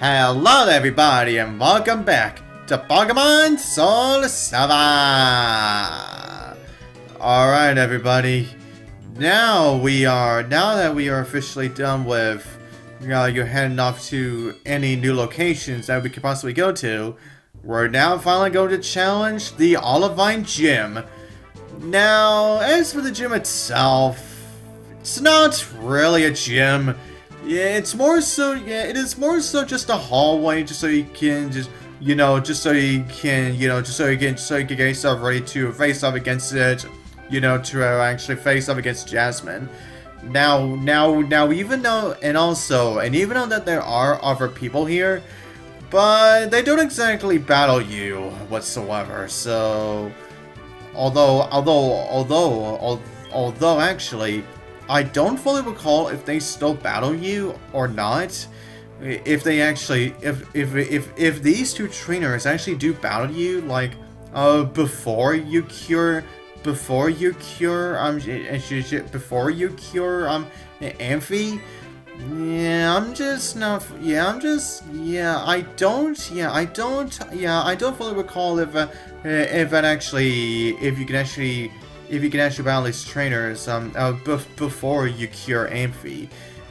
Hello everybody and welcome back to Pokemon SoulSilver! Alright everybody, now that we are officially done with you're heading off to any new locations that we could possibly go to, we're now finally going to challenge the Olivine Gym. Now, as for the gym itself, it's not really a gym. Yeah, it is more so just a hallway, just so you can get yourself ready to face off against it, to actually face off against Jasmine. Now, even though that there are other people here, but they don't exactly battle you whatsoever. So, although actually, I don't fully recall if they still battle you or not. If they actually, if these two trainers actually do battle you, like, before you cure Amphi. I don't fully recall if you can actually battle these trainers before you cure Amphi.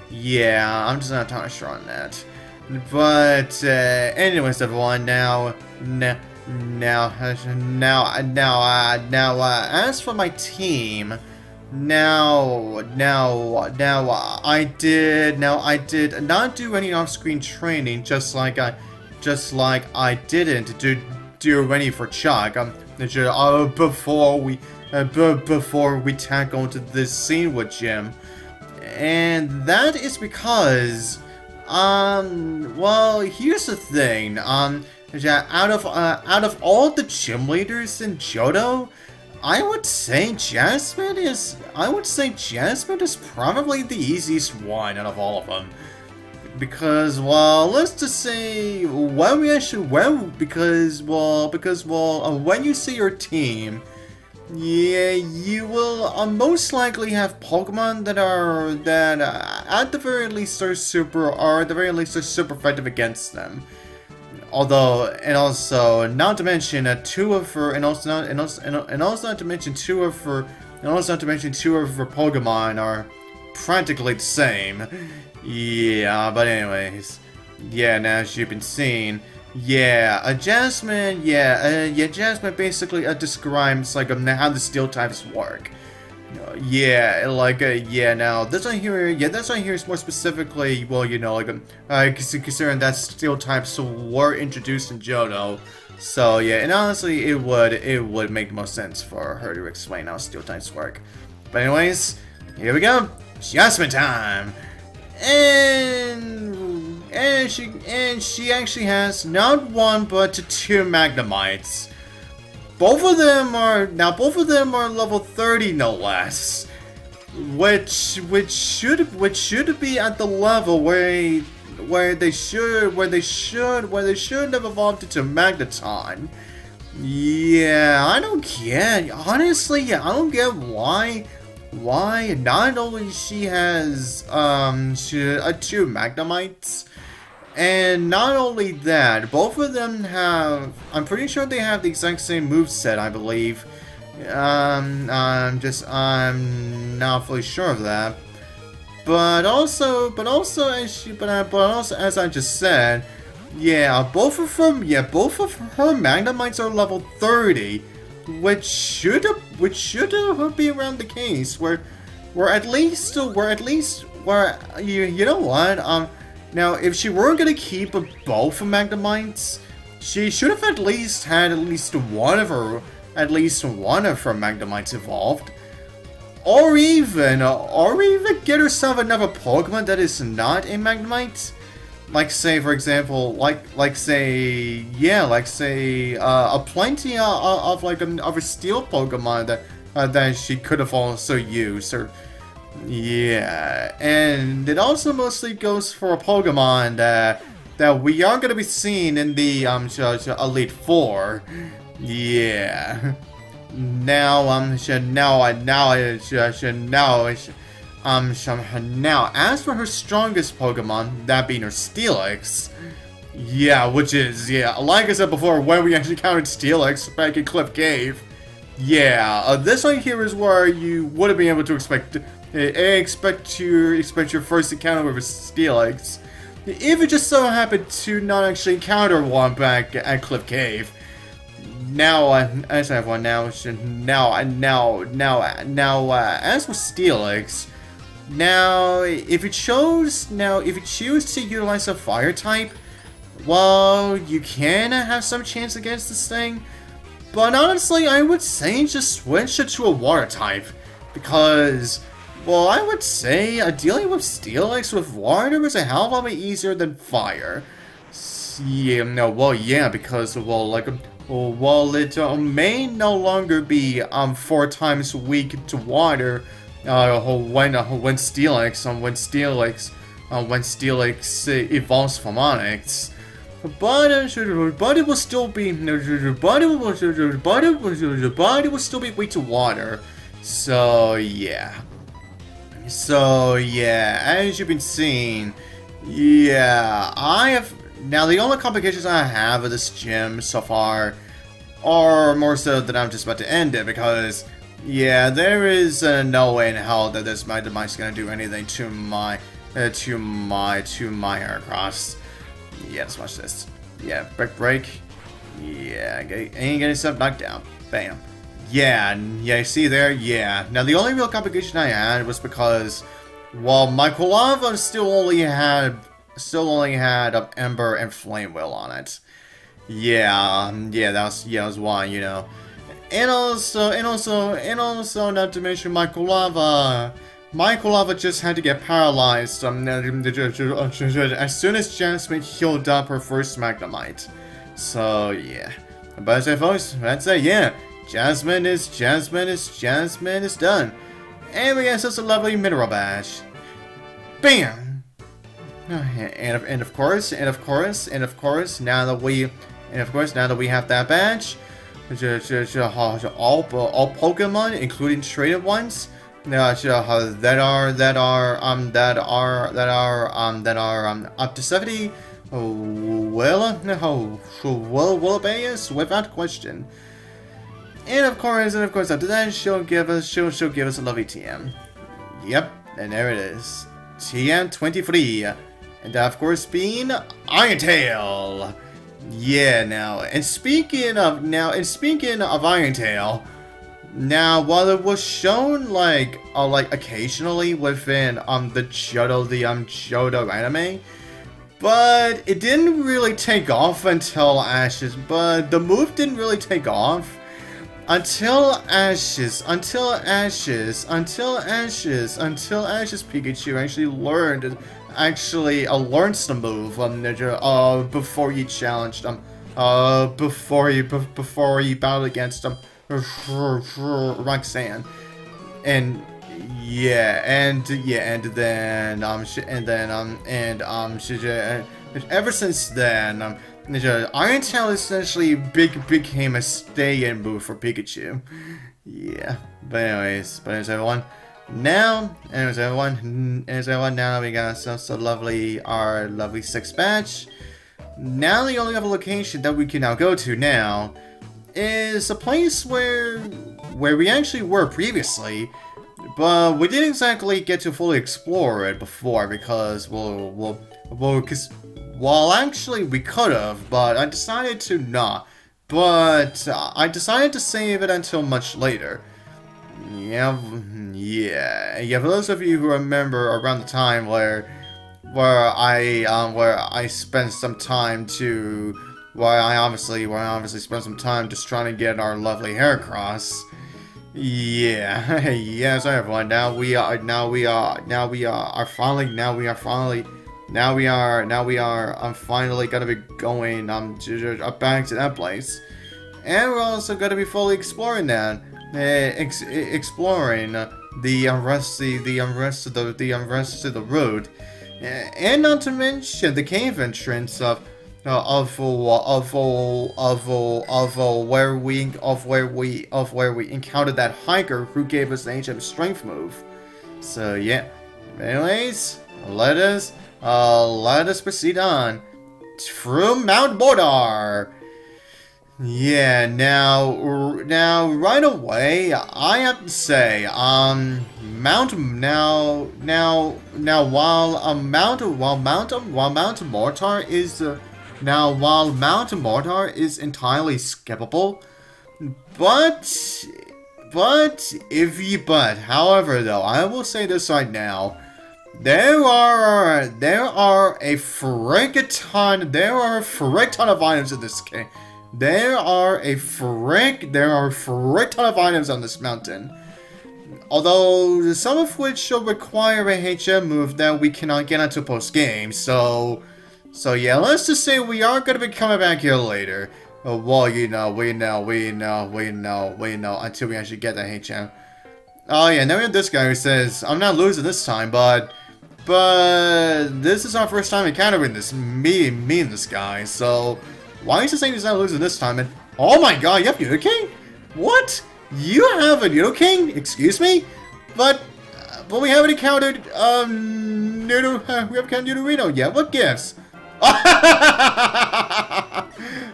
Yeah, I'm just not entirely sure on that. But anyways, everyone, as for my team, I did not do any off-screen training, just like I didn't do any for Chuck. Before we tackle into this scene with Jim, and that is because, well, here's the thing, out of all the gym leaders in Johto, I would say Jasmine is probably the easiest one out of all of them. Because, well, let's just say, when you see your team, yeah, you will most likely have Pokemon that at the very least are super effective against them. Although, and also not to mention two of her Pokemon are practically the same. Yeah, but anyways, yeah. Now as you've been seeing, yeah, Jasmine basically describes like how the steel types work. Now this one here is more specifically, well, considering that steel types were introduced in Johto. So yeah, and honestly, it would make the most sense for her to explain how steel types work. But anyways, here we go, Jasmine time, and she actually has not one but two Magnemites. Both of them are level 30, no less, which should be at the level where they should have evolved into Magneton. Yeah, I don't get, honestly, I don't get why not only she has two Magnemites. And not only that, both of them have, I'm pretty sure they have the exact same moveset, I believe. I'm not fully sure of that. But also as I just said, yeah, both of her Magnemites are level 30, which should be around the case where you know what, now, if she weren't gonna keep both Magnemites, she should have at least had one of her Magnemites evolved, or even get herself another Pokemon that is not a Magnemite, like say, for example, a plenty of a Steel Pokemon that she could have also used, or. Yeah, and it also mostly goes for a Pokemon that we are going to be seeing in the Elite Four. Yeah. Now as for her strongest Pokemon, that being her Steelix, Yeah, which is, yeah, like I said before, when we actually encountered Steelix back in Cliff Cave. Yeah, this one here is where you would have been able to expect your first encounter with a Steelix. If you just so happened to not actually encounter one back at Cliff Cave. Now, as I have one now, as for Steelix, now, if you choose to utilize a fire type, well, you can have some chance against this thing, but honestly, I would say just switch it to a water type, because, well, I would say dealing with Steelix with water is a hell of a lot easier than fire. Yeah, no, well, yeah, because, well, like, well, it may no longer be 4 times weak to water when Steelix evolves from Onyx, but it will still be weak to water. So yeah, as you've been seeing, yeah, I have. Now, the only complications I have with this gym so far are more so that I'm just about to end it, because, yeah, there is no way in hell that this Magnemite is going to do anything to my Heracross. Yeah, let's watch this. Yeah, break. Yeah, ain't getting yourself knocked down. Bam. Yeah, you see there? Yeah. Now, the only real complication I had was because, well, my Quilava still only had Ember and Flame Wheel on it. Yeah, that was why, you know. And also, not to mention my Quilava just had to get paralyzed as soon as Jasmine healed up her first Magnemite. So yeah, but as I folks, that's it. Yeah, Jasmine is done, and we got such a lovely mineral badge. Bam. And of course, now that we have that badge, all Pokemon, including traded ones, that are up to 70, will obey us without question. And of course, after that, she'll give us a lovely TM. Yep, and there it is, TM 23. And that, of course, being Iron Tail. Yeah, and speaking of Iron Tail, now while it was shown like occasionally within the Johto anime, but it didn't really take off until Ashes. But the move didn't really take off until Ashes Pikachu actually learns the move before he challenged him, before he battled against him, Roxanne, and ever since then, Iron Tail essentially became a stay-in move for Pikachu. Yeah, but anyways, everyone. Now we got ourselves our lovely 6th badge. Now the only other location that we can now go to now is a place where we actually were previously, but we didn't exactly get to fully explore it before because actually we could have, but I decided to not. But I decided to save it until much later. Yeah, for those of you who remember around the time where I spent some time where I obviously spent some time just trying to get our lovely Heracross. Yeah, so everyone, now we are finally gonna be going back to that place, and we're also gonna be fully exploring that. Exploring the rest of the road, and not to mention the cave entrance of where we encountered that hiker who gave us the ancient strength move. So yeah, anyways, let us proceed on. through Mount Mortar. Yeah, now right away, I have to say, Mount Mortar is entirely skippable, however though, I will say this right now. There are a frick ton of items in this game. There are a frick ton of items on this mountain. Although some of which will require a HM move that we cannot get into post game. So yeah, let's just say we are gonna be coming back here later. Well, we know until we actually get the HM. Oh yeah, now we have this guy who says, I'm not losing this time, but this is our first time encountering this, me and this guy, so why is he saying he's not losing this time? And oh my god, you have Nidoking? What? You have a Nidoking? Excuse me? But we haven't encountered, we haven't encountered Nidorino yet. What gifts?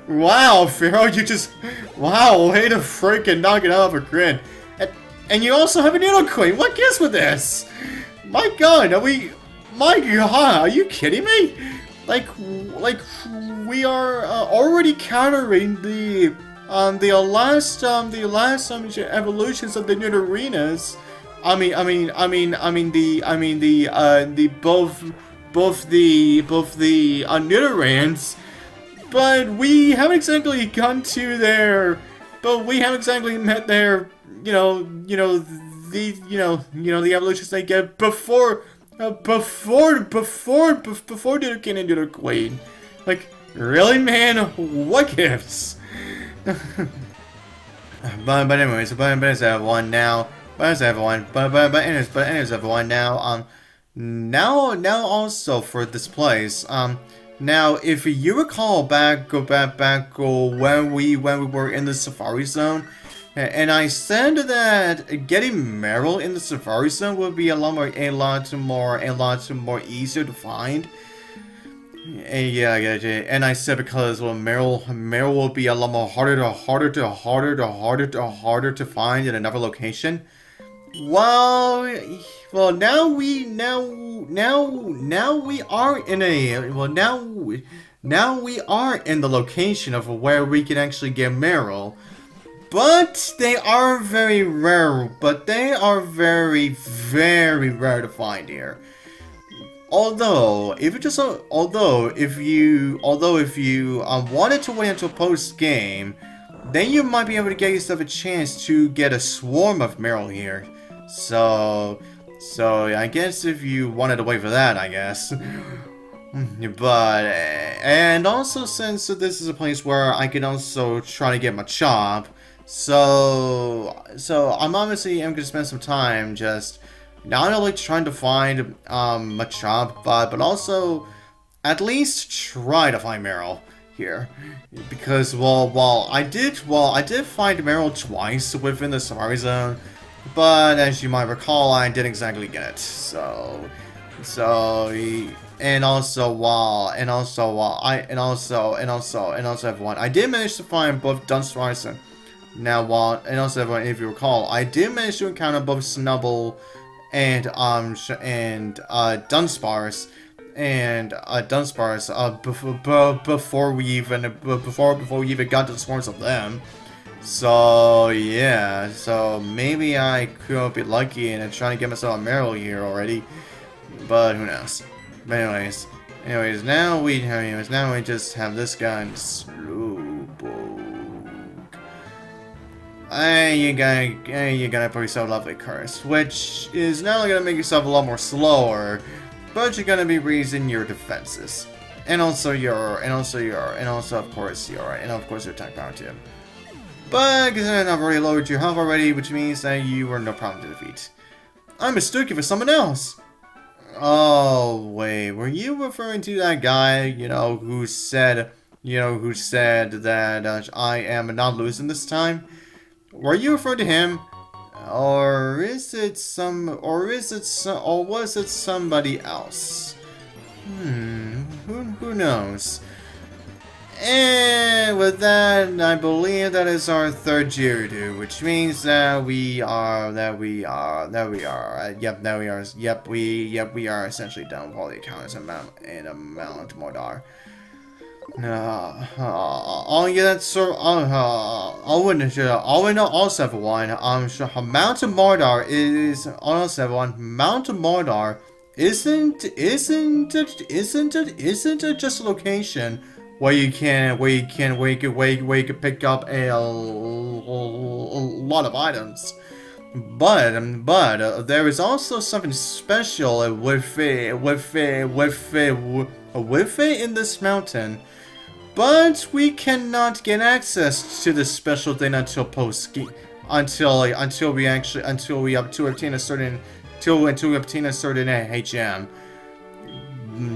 Wow, Pharaoh, you just, wow, way to freaking knock it out of a grin. And you also have a Nidoqueen. What gifts with this? My god, are you kidding me? Like we are already countering the last evolutions of the Nidorinas. Both the Nidorans, but we haven't exactly gone to their, met their, the evolutions they get before Nidoking and Nidoqueen. Like, really, man? What gifts? but anyways, everyone now. Now also for this place. Now if you recall back when we were in the Safari Zone. And I said that getting Meryl in the Safari Zone would be a lot more easier to find. Yeah, and I said because Meryl will be a lot more harder to find in another location. Well, now we are in the location of where we can actually get Meryl. But they are very rare. Very rare to find here. Although if you wanted to wait until post game, then you might be able to get yourself a chance to get a swarm of Meryl here. So I guess if you wanted to wait for that, I guess. But and also since this is a place where I can also try to get my chop. So I'm obviously gonna spend some time just not only trying to find Machop, but also at least try to find Meryl here, because I did find Meryl twice within the Safari Zone, but as you might recall, I didn't exactly get it. And also everyone, I did manage to find both Dunsparce. Now, everyone, if you recall, I did manage to encounter both Snubbull and Dunsparce before we even got to the swarms of them. So yeah, so maybe I could be lucky and trying to get myself a Meryl here already, but who knows? But anyways, now we just have this guy in Slowpoke. You're gonna put yourself a lovely curse, which is not only gonna make yourself a lot more slower, but you're gonna be raising your defenses, and of course your attack power too. But considering I've already lowered your health already, which means that you are no problem to defeat. I mistook you for someone else. Oh wait, were you referring to that guy, who said that I am not losing this time? Were you referring to him, or was it somebody else? Who knows? And with that, I believe that is our third Geodude, which means that we are essentially done with all the encounters in Mount Mortar. Oh yeah, that's so. Also everyone. Mount Mortar is also everyone. Mount Mortar isn't just a location where you can pick up a lot of items, but there is also something special with it in this mountain. But we cannot get access to this special thing until until we obtain a certain HM.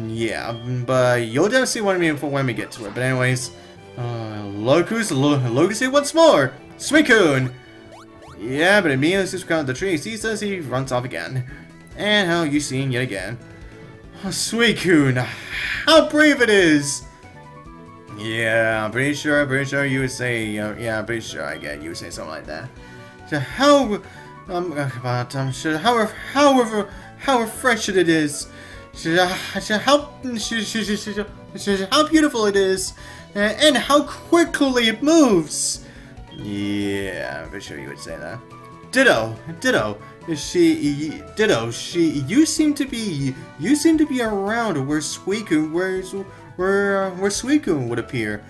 Yeah, but you'll definitely see what I mean when we get to it. But anyways, Locus here once more. Suicune. Yeah, but immediately as he the tree, he says he runs off again. And how Eusine yet again. Suicune, how brave it is. Yeah, I'm pretty sure you would say, yeah, I'm pretty sure I get you would say something like that. So how refreshing it is. How beautiful it is, and how quickly it moves. Yeah, I'm pretty sure you would say that. Ditto. You seem to be around where Suicune would appear.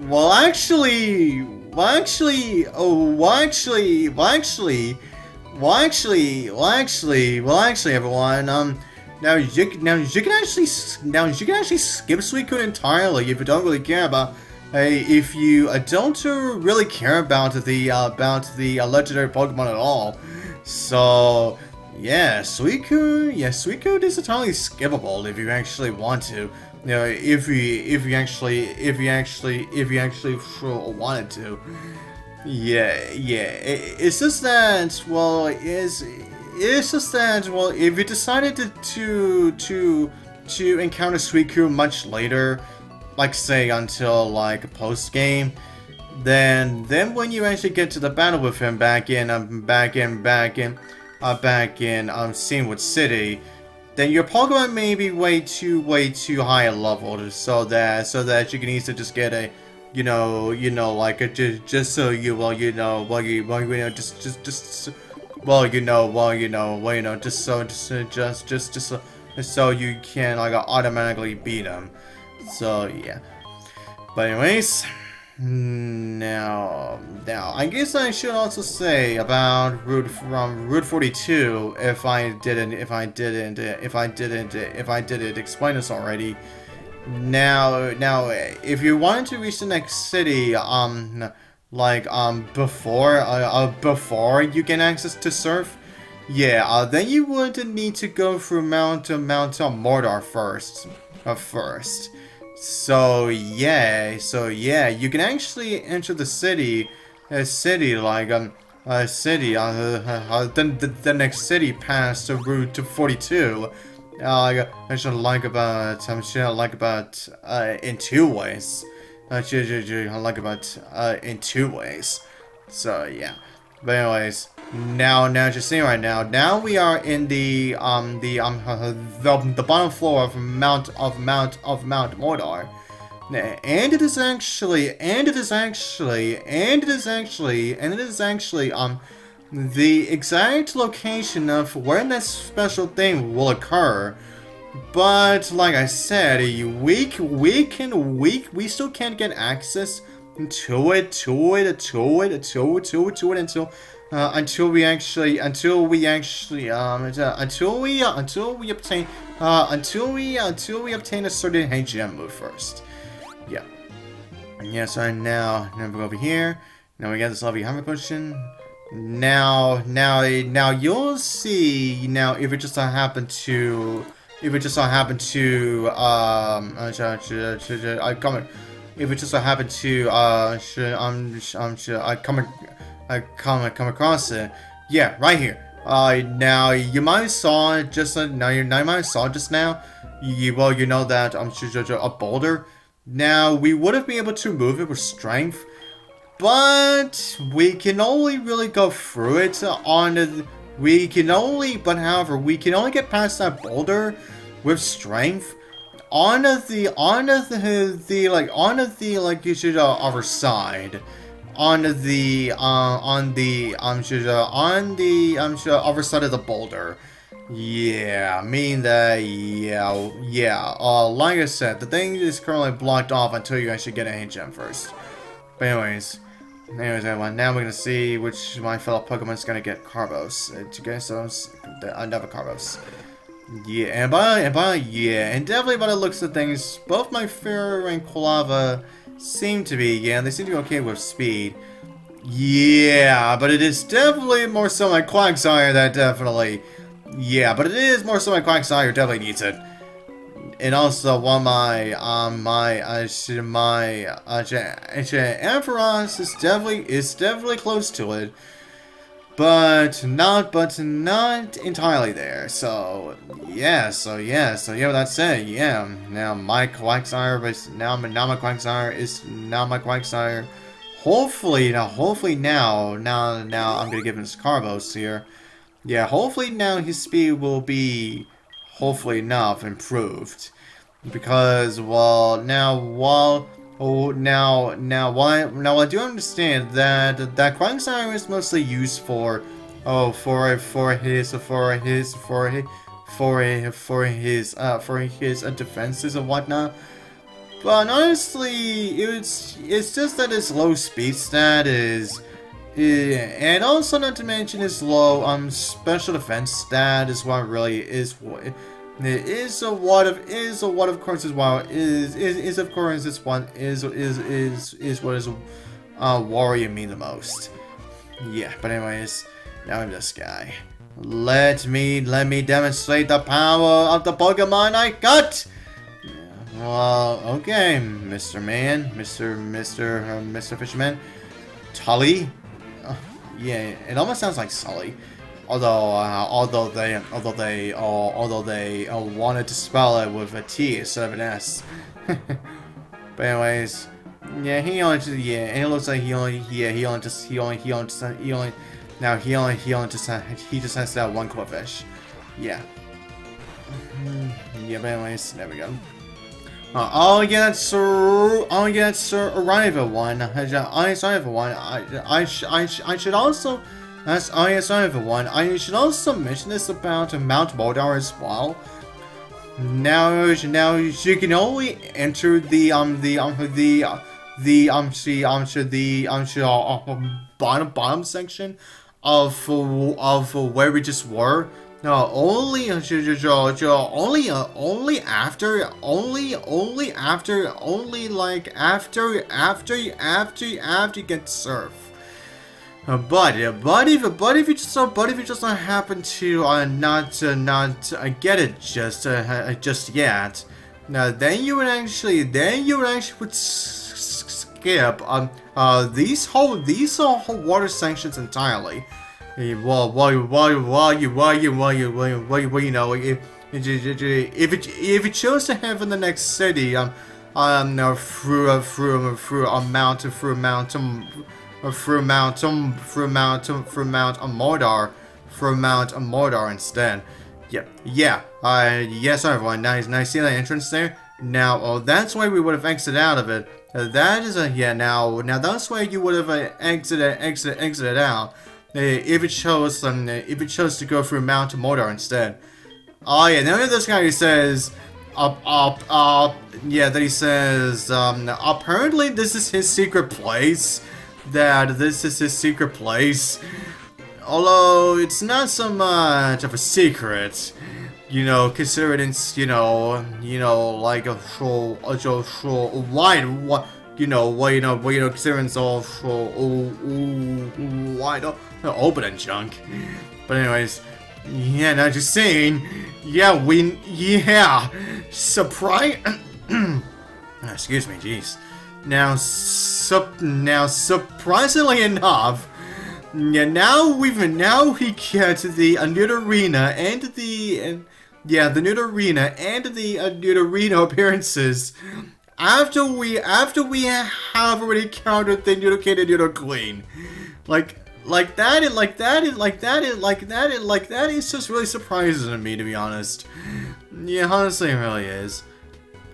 Well, actually, everyone. Now you can actually skip Suicune entirely if you don't really care about. If you don't really care about the legendary Pokemon at all. So yeah, Suicune is entirely skippable if you actually want to. You know, if you actually wanted to. Yeah. It's just that, well, if you decided to encounter Suicune much later, like say until like post game, then when you actually get to the battle with him back in Seawood City, then your Pokemon may be way too high a level, so that you can easily just get a so you can like automatically beat him. So yeah. But anyways, now I guess I should also say about Route 42 if I didn't explain this already. Now if you wanted to reach the next city before you get access to Surf, yeah, then you would need to go through Mount Mortar first. So yeah, you can actually enter the city, the next city past the Route 42. In two ways. In two ways. So yeah. But anyways, now just seeing right now we are in the bottom floor of Mount Mortar. And it is actually the exact location of where that special thing will occur. But like I said, we still can't get access to it until we obtain a certain HM move first. Yeah. Yeah, so now we go over here. Now we got this lovely hammer potion. Now you'll see. Now if it just so happened to come across it. Yeah, right here. Now you might have saw just now. You know that a boulder Now, we would have been able to move it with strength, but we can only really go through it on the... however, we can only get past that boulder with strength on the other side. On the other side of the boulder. Yeah, meaning that, like I said, the thing is currently blocked off until you actually get a gem first. But anyways, everyone, now we're gonna see which my fellow Pokemon is gonna get Carbos. To get those, another Carbos. Yeah, and definitely by the looks of things, both my Fairy and Quilava seem to be, they seem to be okay with speed. Yeah, but it is definitely more so my Quagsire that definitely... Yeah, but it is more so my Quagsire definitely needs it. And also, while my Ampharos is definitely close to it, but not entirely there. So yeah, with that said, now my Quagsire hopefully now I'm gonna give him his Carbos here. Yeah, hopefully now his speed will be enough improved, because while I do understand that Quagsire is mostly used for his defenses and whatnot. But honestly, it's just that his low speed stat is, and also not to mention his low special defense stat is what really is what of course worrying me the most. Yeah, but anyways, now I'm this guy. Let me demonstrate the power of the Pokemon I got. Well, okay, Mr. Fisherman, Tully. Yeah, it almost sounds like Sully. Although they wanted to spell it with a T instead of an S. But anyways, yeah, he only and it looks like he just has that one Corfish. Yeah. Yeah, but anyways, there we go. Oh yeah, that's Sir Arrival one. I should also. I should also mention this about Mount Mortar as well. Now you can only enter the bottom section of where we just were. No, only after you get surf. But if you just happen to not get it just yet, now then you would actually skip these whole water sections entirely. Well, you know, if it chose to have in the next city, through Mount Mortar instead. Yes, everyone. Now see that entrance there? Now, that's why we would have exited out of it. That is now that's why you would have exited out. If it chose to go through Mount Mortar instead. Oh yeah, now this guy who says, that he says, apparently this is his secret place. Although it's not so much of a secret, you know, considering it's, like a considering it's all wide open and junk. But anyways, yeah, now just saying, surprise. Excuse me, jeez. Now surprisingly enough, now we get the Nidorino and the Nidorino appearances after we have already countered the Nidoking and Nidoqueen. Like that is just really surprising to me, to be honest. Yeah, honestly, it really is.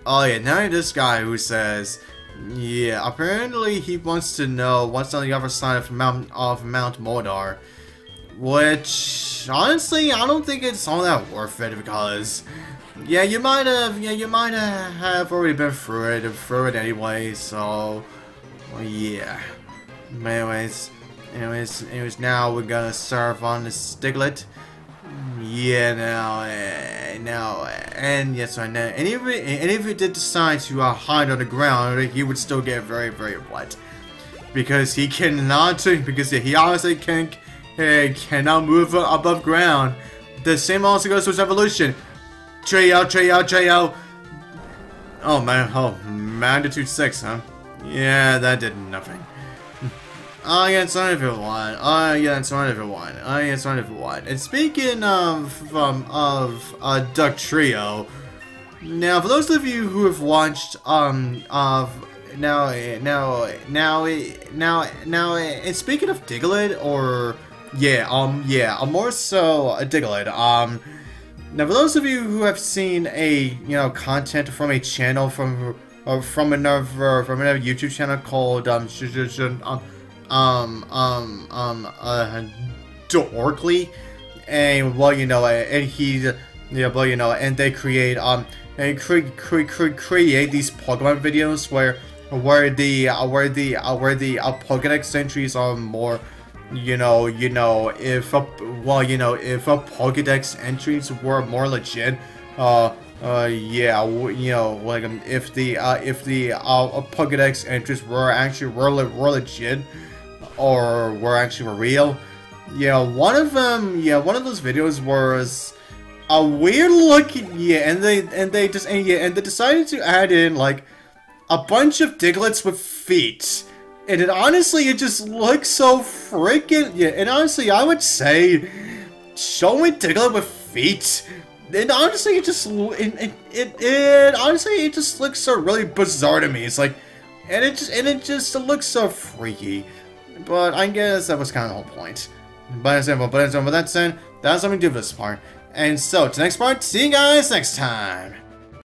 Oh yeah, now this guy who says, yeah, apparently he wants to know what's on the other side of Mount Mortar. Which, honestly, I don't think it's all that worth it, because yeah, you might have already been through it anyway, so well, yeah. But anyways, now we're gonna serve on the Stiglet. Yeah, and yes, I know. And if he did decide to hide on the ground, he would still get very, very wet, because he cannot. Because he honestly cannot move above ground. The same also goes to his evolution. Trio. Oh man, magnitude 6, huh? Yeah, that did nothing. Oh yeah, it's not everyone. And speaking of Dugtrio, now for those of you who have watched and speaking of Diglett, or more so a Diglett. Now for those of you who have seen content from a channel from another YouTube channel called Dorkly, and and they create create these Pokemon videos where the Pokédex entries are more, if a Pokédex entries were more legit, if the Pokédex entries were legit, or were actually real. Yeah, one of those videos was a weird looking, and they decided to add in like a bunch of Diglets with feet. And it just looks so freaking, and honestly, I would say showing Diglett with feet, and honestly, it just looks so really bizarre to me. It's like, and it just looks so freaky. But I guess that was kind of the whole point. But that said, that's what we do for this part. And so, to the next part, see you guys next time.